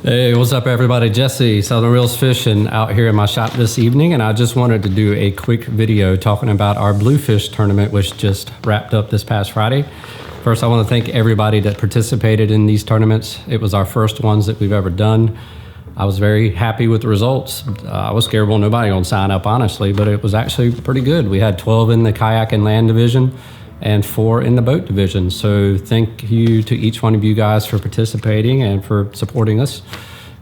Hey, what's up everybody? Jesse, Southern Reels Fishing out here in my shop this evening, and I just wanted to do a quick video talking about our Bluefish tournament, which just wrapped up this past Friday. First, I want to thank everybody that participated in these tournaments. It was our first ones that we've ever done. I was very happy with the results. I was scared, well, nobody gonna sign up, honestly, but it was actually pretty good. We had 12 in the kayak and land division and 4 in the boat division. So thank you to each one of you guys for participating and for supporting us.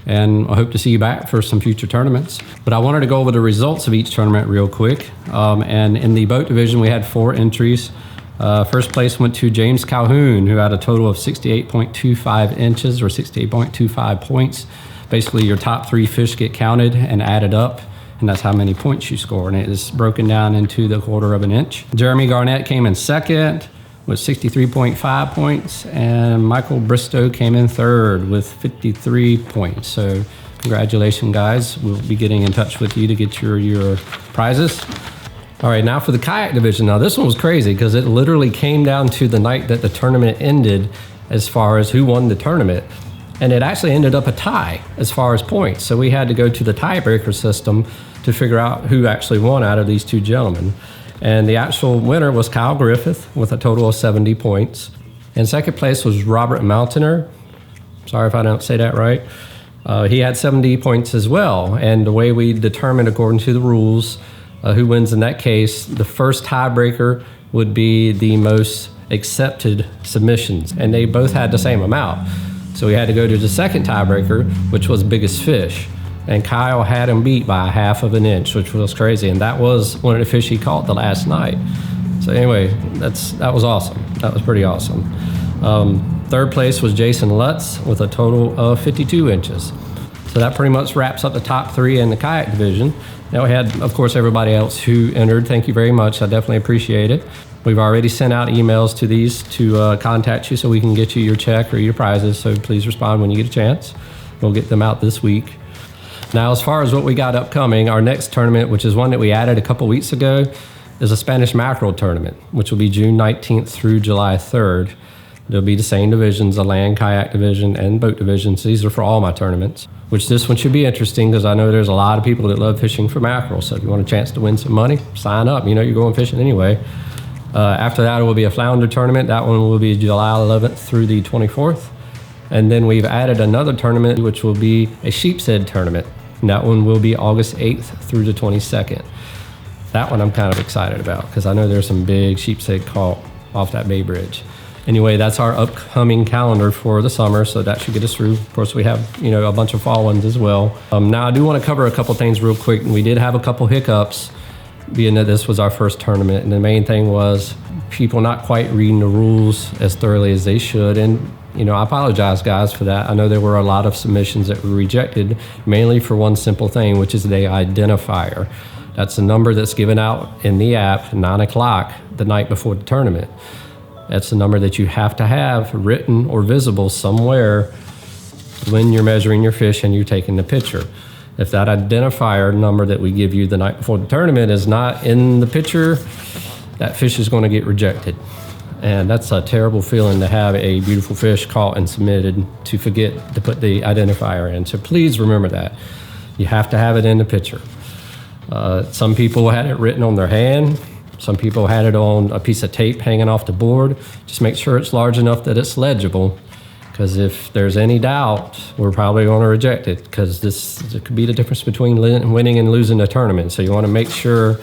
And I hope to see you back for some future tournaments. But I wanted to go over the results of each tournament real quick. And in the boat division, we had 4 entries. First place went to James Calhoun, who had a total of 68.25 inches or 68.25 points. Basically, your top 3 fish get counted and added up, and that's how many points you score, and it is broken down into the 1/4 of an inch. Jeremy Garnett came in second with 63.5 points, and Michael Bristow came in third with 53 points. So congratulations, guys. We'll be getting in touch with you to get your prizes. All right, now for the kayak division. Now this one was crazy because it literally came down to the night that the tournament ended as far as who won the tournament. And it actually ended up a tie as far as points. So we had to go to the tiebreaker system to figure out who actually won out of these 2 gentlemen. And the actual winner was Kyle Griffith with a total of 70 points. And second place was Robert Mountainer. Sorry if I don't say that right. He had 70 points as well. And the way we determined according to the rules who wins in that case, the first tiebreaker would be the most accepted submissions. And they both had the same amount. So we had to go to the second tiebreaker, which was biggest fish. And Kyle had him beat by 1/2 of an inch, which was crazy. And that was one of the fish he caught the last night. So anyway, that was awesome. That was pretty awesome. Third place was Jason Lutz with a total of 52 inches. So that pretty much wraps up the top 3 in the kayak division. Now we had, of course, everybody else who entered. Thank you very much. I definitely appreciate it. We've already sent out emails to these to contact you so we can get you your check or your prizes. So please respond when you get a chance. We'll get them out this week. Now, as far as what we got upcoming, our next tournament, which is one that we added a couple weeks ago, is a Spanish mackerel tournament, which will be June 19th through July 3rd. There'll be the same divisions, the land, kayak division, and boat divisions. These are for all my tournaments, which this one should be interesting because I know there's a lot of people that love fishing for mackerel. So if you want a chance to win some money, sign up. You know you're going fishing anyway. After that, it will be a flounder tournament. That one will be July 11th through the 24th. And then we've added another tournament, which will be a sheep's head tournament. And that one will be August 8th through the 22nd. That one I'm kind of excited about because I know there's some big sheep's head caught off that Bay Bridge. Anyway, that's our upcoming calendar for the summer, so that should get us through. Of course, we have a bunch of fall ones as well. Now, I do want to cover a couple things real quick. We did have a couple hiccups, being that this was our first tournament, and the main thing was people not quite reading the rules as thoroughly as they should. And I apologize, guys, for that. I know there were a lot of submissions that were rejected, mainly for one simple thing, which is the identifier. That's the number that's given out in the app 9 o'clock the night before the tournament. That's the number that you have to have written or visible somewhere when you're measuring your fish and you're taking the picture. If that identifier number that we give you the night before the tournament is not in the picture, that fish is going to get rejected. And that's a terrible feeling to have a beautiful fish caught and submitted to forget to put the identifier in. So please remember that. You have to have it in the picture. Some people had it written on their hand. Some people had it on a piece of tape hanging off the board. Just make sure it's large enough that it's legible. Because if there's any doubt, we're probably going to reject it because it could be the difference between winning and losing a tournament. So you want to make sure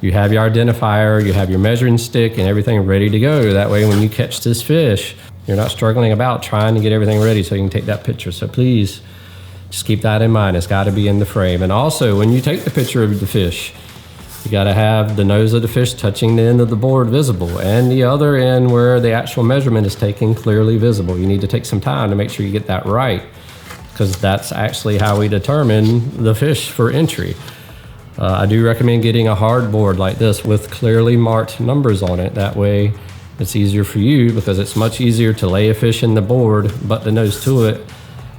you have your identifier, you have your measuring stick and everything ready to go. That way when you catch this fish, you're not struggling about trying to get everything ready so you can take that picture. So please just keep that in mind. It's got to be in the frame. And also when you take the picture of the fish, you got to have the nose of the fish touching the end of the board visible and the other end where the actual measurement is taken clearly visible. You need to take some time to make sure you get that right because that's actually how we determine the fish for entry. I do recommend getting a hard board like this with clearly marked numbers on it. That way it's easier for you because it's much easier to lay a fish in the board, butt the nose to it,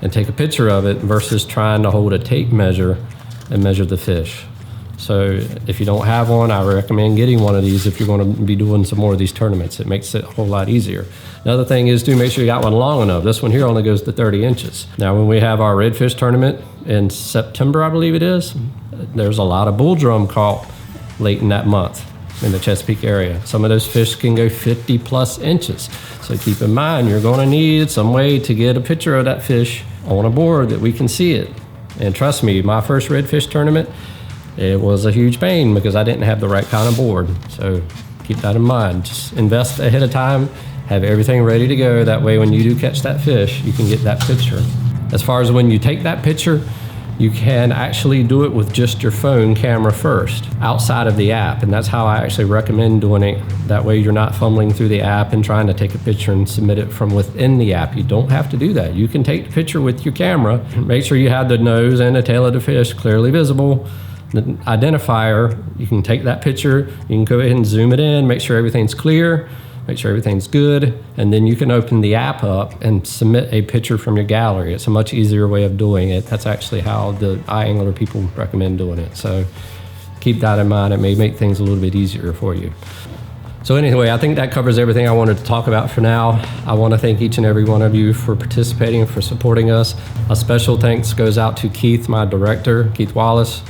and take a picture of it versus trying to hold a tape measure and measure the fish. So if you don't have one, I recommend getting one of these if you're going to be doing some more of these tournaments. It makes it a whole lot easier. Another thing is to make sure you got one long enough. This one here only goes to 30 inches. Now when we have our redfish tournament in September, I believe it is, there's a lot of bull drum caught late in that month in the Chesapeake area. Some of those fish can go 50 plus inches. So keep in mind, you're going to need some way to get a picture of that fish on a board that we can see it. And trust me, my first redfish tournament, it was a huge pain because I didn't have the right kind of board. So keep that in mind. Just invest ahead of time, have everything ready to go. That way when you do catch that fish, you can get that picture. As far as when you take that picture, you can actually do it with just your phone camera first, outside of the app. And that's how I actually recommend doing it. That way you're not fumbling through the app and trying to take a picture and submit it from within the app. You don't have to do that. You can take the picture with your camera. Make sure you have the nose and the tail of the fish clearly visible. The identifier, you can take that picture, you can go ahead and zoom it in, make sure everything's clear, make sure everything's good, and then you can open the app up and submit a picture from your gallery. It's a much easier way of doing it. That's actually how the Iangler people recommend doing it. So keep that in mind. It may make things a little bit easier for you. So anyway, I think that covers everything I wanted to talk about for now. I want to thank each and every one of you for participating and for supporting us. A special thanks goes out to Keith, my director, Keith Wallace,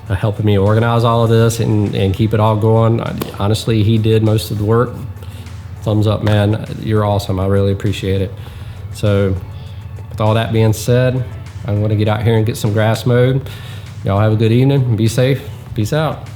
helping me organize all of this and keep it all going. Honestly, he did most of the work. Thumbs up, man. You're awesome. I really appreciate it. So with all that being said, I'm going to get out here and get some grass mowed. Y'all have a good evening and be safe. Peace out.